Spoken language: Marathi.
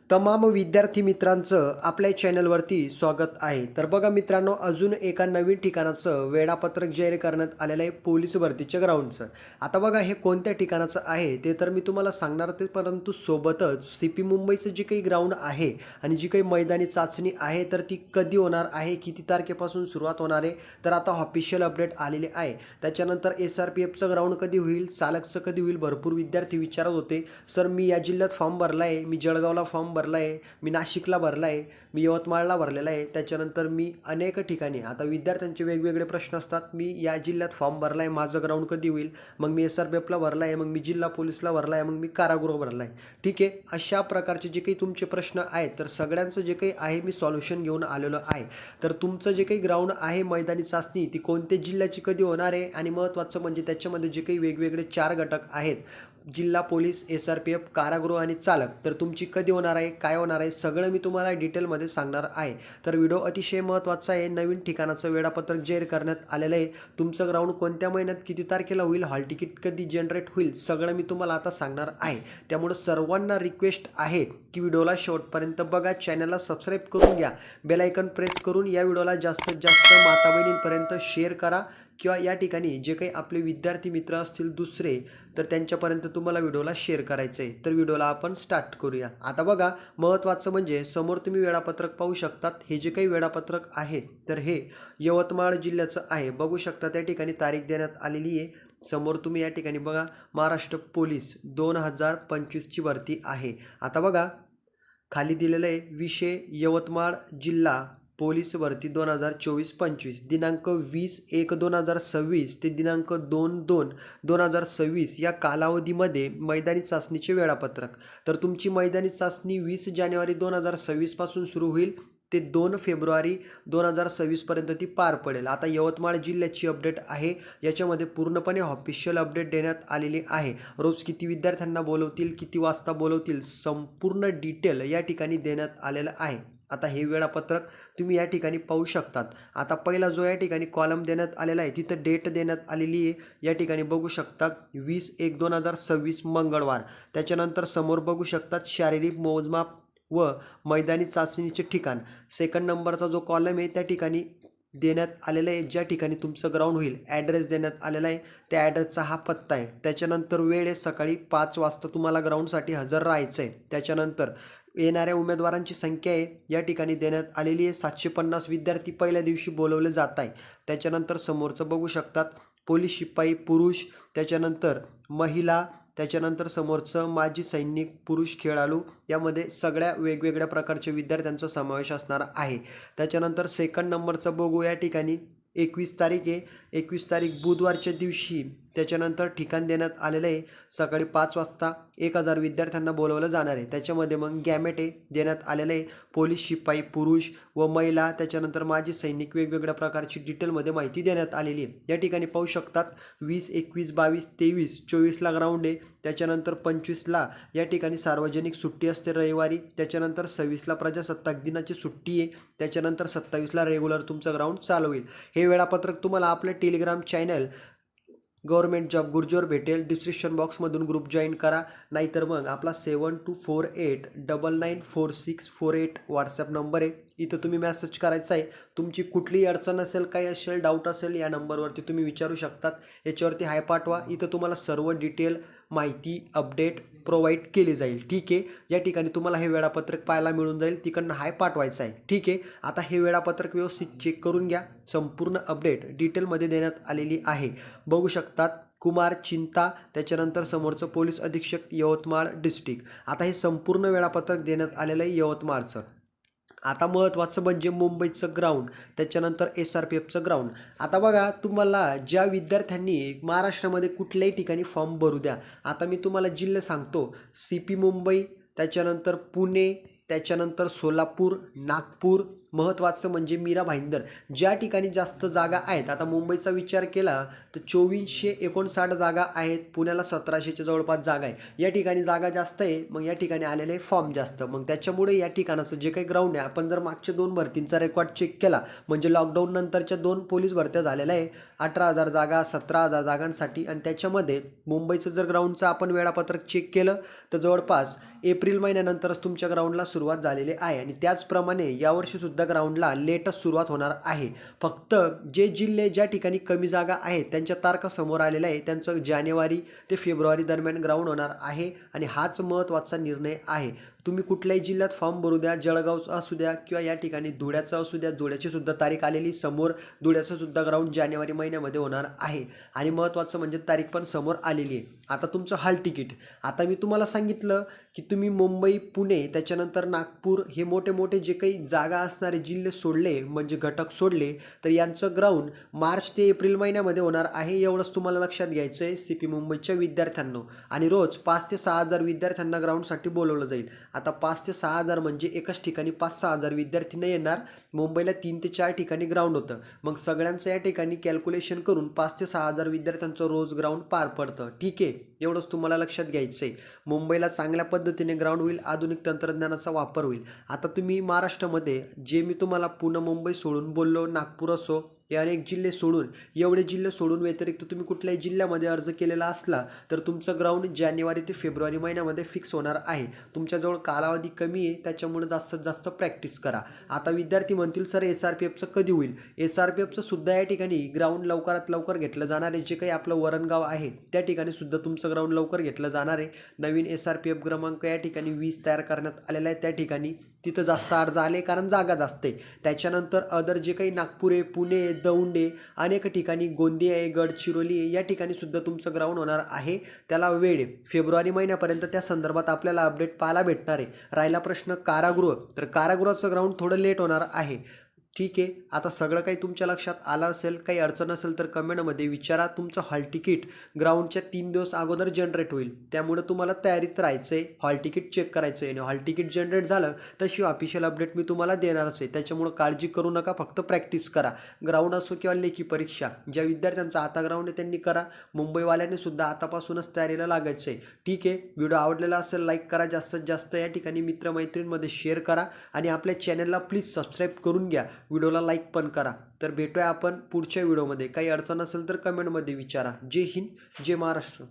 तमाम विद्यार्थी मित्रांचं आपल्या चॅनलवरती स्वागत आहे. तर बघा मित्रांनो, अजून एका नवीन ठिकाणाचं वेळापत्रक जाहीर करण्यात आलेलं आहे पोलीस भरतीच्या ग्राउंडचं. आता बघा हे कोणत्या ठिकाणाचं आहे ते तर मी तुम्हाला सांगणार ते, परंतु सोबतच CP मुंबईचं जे काही ग्राउंड आहे आणि जी काही मैदानी चाचणी आहे तर ती कधी होणार आहे, किती तारखेपासून सुरुवात होणार आहे, तर आता ऑफिशियल अपडेट आलेले आहे. त्याच्यानंतर SRPFचं ग्राउंड कधी होईल, चालकचं कधी होईल, भरपूर विद्यार्थी विचारत होते. सर मी या जिल्ह्यात फॉर्म भरला आहे, मी जळगावला फॉर्म भरला आहे, मी नाशिकला भरला आहे, मी यवतमाळला भरलेला आहे, त्याच्यानंतर मी अनेक ठिकाणी. आता विद्यार्थ्यांचे वेगवेगळे प्रश्न असतात. मी या जिल्ह्यात फॉर्म भरला आहे, माझं ग्राउंड कधी होईल, मग मी SRPFला भरला आहे, मग मी जिल्हा पोलीसला भरला आहे, मग मी कारागृह भरला आहे. ठीक आहे, अशा प्रकारचे जे काही तुमचे प्रश्न आहेत तर सगळ्यांचं जे काही आहे मी सॉल्युशन घेऊन आलेलो आहे. तर तुमचं जे काही ग्राउंड आहे मैदानी चाचणी ती कोणत्या जिल्ह्याची कधी होणार आहे आणि महत्त्वाचं म्हणजे त्याच्यामध्ये जे काही वेगवेगळे 4 घटक आहेत, जिल्हा पोलीस, SRPF, कारागृह आणि चालक, तर तुमची कधी होणार आहे, काय होणार आहे, सगळं मी तुम्हाला डिटेलमध्ये सांगणार आहे. तर व्हिडिओ अतिशय महत्त्वाचा आहे. नवीन ठिकाणाचं वेळापत्रक जाहीर करण्यात आलेलं आहे. तुमचं ग्राउंड कोणत्या महिन्यात किती तारखेला होईल, हॉल तिकीट कधी जनरेट होईल, सगळं मी तुम्हाला आता सांगणार आहे. त्यामुळं सर्वांना रिक्वेस्ट आहे की व्हिडिओला शेवटपर्यंत बघा, चॅनलला सबस्क्राईब करून घ्या, बेल आयकॉन प्रेस करून या व्हिडिओला जास्तीत जास्त माता बहिणींपर्यंत शेअर करा, किंवा या ठिकाणी जे काही आपले विद्यार्थी मित्र असतील दुसरे तर त्यांच्यापर्यंत तुम्हाला व्हिडिओला शेअर करायचं आहे. तर व्हिडिओला आपण स्टार्ट करूया. आता बघा, महत्त्वाचं म्हणजे समोर तुम्ही वेळापत्रक पाहू शकतात. हे जे काही वेळापत्रक आहे तर हे यवतमाळ जिल्ह्याचं आहे. बघू शकता त्या ठिकाणी तारीख देण्यात आलेली आहे. समोर तुम्ही या ठिकाणी बघा, महाराष्ट्र पोलीस 2025ची भरती आहे. आता बघा खाली दिलेलं आहे विषय यवतमाळ जिल्हा पोलीस भरती 2024-25, दिनांक 20/1/2026 ते दिनांक 2/2/2026 या कालावधीमध्ये मैदानी चाचणीचे वेळापत्रक. तर तुमची मैदानी चाचणी 20 जानेवारी 2026 पासून सुरू होईल ते 2 फेब्रुवारी 2026 पर्यंत ती पार पडेल. आता यवतमाळ जिल्ह्याची अपडेट आहे, याच्यामध्ये पूर्णपणे ऑफिशियल अपडेट देण्यात आलेली आहे. रोज किती विद्यार्थ्यांना बोलवतील, किती वाजता बोलवतील, संपूर्ण डिटेल या ठिकाणी देण्यात आलेलं आहे. आता हे वेळापत्रक तुम्ही या ठिकाणी पाहू शकतात. आता पहिला जो या ठिकाणी कॉलम देण्यात आलेला आहे तिथं डेट देण्यात आलेली आहे. या ठिकाणी बघू शकतात 20/1/2026 मंगळवार. त्याच्यानंतर समोर बघू शकतात शारीरिक मोजमाप व मैदानी चाचणीचे ठिकाण. सेकंड नंबरचा जो कॉलम आहे त्या ठिकाणी देण्यात आलेलं आहे, ज्या ठिकाणी तुमचं ग्राउंड होईल, ॲड्रेस देण्यात आलेला आहे, त्या ॲड्रेसचा हा पत्ता आहे. त्याच्यानंतर वेळ आहे सकाळी 5 वाजता तुम्हाला ग्राउंडसाठी हजर राहायचं आहे. त्याच्यानंतर येणाऱ्या उमेदवारांची संख्या आहे या ठिकाणी देण्यात आलेली आहे. 750 विद्यार्थी पहिल्या दिवशी बोलवले जात आहे. त्याच्यानंतर समोरचं बघू शकतात पोलीस शिपाई पुरुष, त्याच्यानंतर महिला, त्याच्यानंतर समोरचं माजी सैनिक पुरुष खेळाडू, यामध्ये सगळ्या वेगवेगळ्या प्रकारच्या विद्यार्थ्यांचा समावेश असणार आहे. त्याच्यानंतर सेकंड नंबरचं बघू, या ठिकाणी 21 तारीख आहे, 21 तारीख बुधवारच्या दिवशी. त्याच्यानंतर ठिकाण देण्यात आलेलं आहे सकाळी 5 वाजता 1000 विद्यार्थ्यांना बोलवलं जाणार आहे. त्याच्यामध्ये मग गॅमेट आहे देण्यात आलेलं आहे, पोलीस शिपाई पुरुष व महिला, त्याच्यानंतर माजी सैनिक, वेगवेगळ्या प्रकारची डिटेलमध्ये माहिती देण्यात आलेली आहे. या ठिकाणी पाहू शकतात 20, 21, 22, 23, 24ला ग्राउंड आहे. त्याच्यानंतर 25ला या ठिकाणी सार्वजनिक सुट्टी असते रविवारी. त्याच्यानंतर 26ला प्रजासत्ताक दिनाची सुट्टी आहे. त्याच्यानंतर 27ला रेग्युलर तुमचं ग्राउंड चालू होईल. हे वेळापत्रक तुम्हाला आपल्या Telegram channel government job Gurjar भेटेल. डिस्क्रिप्शन बॉक्समधून ग्रुप जॉईन करा, नाहीतर मग आपला 7248994648 व्हॉट्सॲप नंबर आहे, इथं तुम्ही मेसेज करायचा आहे. तुमची कुठलीही अडचण असेल, काही असेल, डाऊट असेल, या नंबरवरती तुम्ही विचारू शकतात. याच्यावरती हाय पाठवा, इथं तुम्हाला सर्व डिटेल माहिती अपडेट प्रोव्हाइड केली जाईल. ठीक आहे, या ठिकाणी तुम्हाला हे वेळापत्रक पाहायला मिळून जाईल, तिकडनं हाय पाठवायचं आहे. ठीक आहे, आता हे वेळापत्रक व्यवस्थित चेक करून घ्या, संपूर्ण अपडेट डिटेलमध्ये देण्यात आलेली आहे. बघू शकतात कुमार चिंता, त्याच्यानंतर समोरचं पोलीस अधीक्षक यवतमाळ डिस्ट्रिक्ट. आता हे संपूर्ण वेळापत्रक देण्यात आलेलं आहे यवतमाळचं. आता महत्त्वाचं म्हणजे मुंबईचं ग्राउंड, त्याच्यानंतर SRPFचं ग्राउंड. आता बघा, तुम्हाला ज्या विद्यार्थ्यांनी महाराष्ट्रामध्ये कुठल्याही ठिकाणी फॉर्म भरू द्या. आता मी तुम्हाला जिल्हे सांगतो, CP मुंबई, त्याच्यानंतर पुणे, त्याच्यानंतर सोलापूर, नागपूर, महत्त्वाचं म्हणजे मीरा भाईंदर ज्या ठिकाणी जास्त जागा आहेत. आता मुंबईचा विचार केला तर 2459 जागा आहेत, पुण्याला 1700च्या जवळपास जागा आहे. या ठिकाणी जागा जास्त आहे, मग या ठिकाणी आलेले फॉर्म जास्त. मग त्याच्यामुळे या ठिकाणाचं जे काही ग्राउंड आहे, आपण जर मागच्या 2 भरतींचा रेकॉर्ड चेक केला म्हणजे लॉकडाऊन नंतरच्या 2 पोलीस भरत्या झालेल्या आहे. 18,000 जागा 17,000 जागांसाठी आणि त्याच्यामध्ये मुंबईचं जर ग्राउंडचं आपण वेळापत्रक चेक केलं तर जवळपास एप्रिल महिन्यानंतरच तुमच्या ग्राउंडला सुरुवात झालेली आहे आणि त्याचप्रमाणे यावर्षीसुद्धा ग्राउंडला लेटच सुरुवात होणार आहे. फक्त जे जिल्हे ज्या ठिकाणी कमी जागा आहेत त्यांच्या तारखा समोर आलेल्या आहे, त्यांचं जानेवारी ते फेब्रुवारी दरम्यान ग्राउंड होणार आहे आणि हाच महत्त्वाचा निर्णय आहे. तुम्ही कुठल्याही जिल्ह्यात फॉर्म भरू द्या, जळगावचं असू द्या किंवा या ठिकाणी धुळ्याचं असू द्या, धुळ्याची सुद्धा तारीख आलेली समोर. धुळ्याचं सुद्धा ग्राउंड जानेवारी महिन्यामध्ये होणार आहे आणि महत्त्वाचं म्हणजे तारीख पण समोर आलेली आहे. आता तुमचं हॉल तिकीट, आता मी तुम्हाला सांगितलं की तुम्ही मुंबई, पुणे, त्याच्यानंतर नागपूर हे मोठे मोठे जे काही जागा असणारे जिल्हे सोडले म्हणजे घटक सोडले तर यांचं ग्राउंड मार्च ते एप्रिल महिन्यामध्ये होणार आहे. एवढंच तुम्हाला लक्षात घ्यायचं आहे CP मुंबईच्या विद्यार्थ्यांना. आणि रोज 5 ते 6 हजार विद्यार्थ्यांना ग्राउंडसाठी बोलवलं जाईल. आता 5 ते 6 हजार म्हणजे एकाच ठिकाणी 5-6 हजार विद्यार्थी नाही येणार. मुंबईला 3 ते 4 ठिकाणी ग्राउंड होतं. मग सगळ्यांचं या ठिकाणी कॅल्क्युलेशन करून 5 ते 6 हजार विद्यार्थ्यांचं रोज ग्राउंड पार पडतं. ठीक आहे, एवढंच तुम्हाला लक्षात घ्यायचं आहे. मुंबईला चांगल्या पद्धतीने ग्राउंड होईल, आधुनिक तंत्रज्ञानाचा वापर होईल. आता तुम्ही महाराष्ट्रामध्ये जे मी तुम्हाला पुणे, मुंबई सोडून बोललो, नागपूर असो, हे अनेक जिल्हे सोडून, एवढे जिल्हे सोडून व्यतिरिक्त तुम्ही कुठल्याही जिल्ह्यामध्ये अर्ज केलेला असला तर तुमचं ग्राउंड जानेवारी ते फेब्रुवारी महिन्यामध्ये फिक्स होणार आहे. तुमच्याजवळ कालावधी कमी आहे, त्याच्यामुळे जास्तीत जास्त प्रॅक्टिस करा. आता विद्यार्थी म्हणतील सर SRPFचं कधी होईल? SRPFचं सुद्धा या ठिकाणी ग्राउंड लवकरात लवकर घेतलं जाणार आहे. जे काही आपलं वरणगाव आहे त्या ठिकाणी सुद्धा तुमचं ग्राउंड लवकर घेतलं जाणार आहे. नवीन SRPF क्रमांक या ठिकाणी 20 तयार करण्यात आलेला आहे. त्या ठिकाणी तिथं जास्त अर्ज आले कारण जागा जास्त आहे. त्याच्यानंतर अदर जे काही नागपूर आहे, पुणे आहे, दौंड आहे, अनेक ठिकाणी गोंदिया आहे, गडचिरोली आहे, या ठिकाणी सुद्धा तुमचं ग्राउंड होणार आहे. त्याला वेळ आहे फेब्रुवारी महिन्यापर्यंत. त्या संदर्भात आपल्याला अपडेट पाहायला भेटणार आहे. राहिला प्रश्न कारागृह, तर कारागृहाचं ग्राउंड थोडं लेट होणार आहे. ठीक आहे, आता सगळं काही तुमच्या लक्षात आलं असेल. काही अडचण असेल तर कमेंटमध्ये विचारा. तुमचं हॉल तिकीट ग्राउंडच्या 3 दिवस अगोदर जनरेट होईल, त्यामुळे तुम्हाला तयारीत राहायचं आहे. हॉल तिकीट चेक करायचं आहे आणि हॉल तिकीट जनरेट झालं तशी ऑफिशियल अपडेट मी तुम्हाला देणारच आहे. त्याच्यामुळे काळजी करू नका, फक्त प्रॅक्टिस करा. ग्राउंड असो किंवा लेखी परीक्षा, ज्या विद्यार्थ्यांचा आता ग्राउंड आहे त्यांनी करा. मुंबईवाल्यांनी सुद्धा आतापासूनच तयारीला लागायचं आहे. ठीक आहे, व्हिडिओ आवडलेला असेल लाईक करा, जास्तीत जास्त या ठिकाणी मित्रमैत्रींमध्ये शेअर करा आणि आपल्या चॅनलला प्लीज सबस्क्राईब करून घ्या. व्हिडिओला लाईक पण करा. तर भेटूया आपण पुढच्या व्हिडिओमध्ये. काही अडचण असेल तर कमेंटमध्ये विचारा. जय हिंद, जय महाराष्ट्र.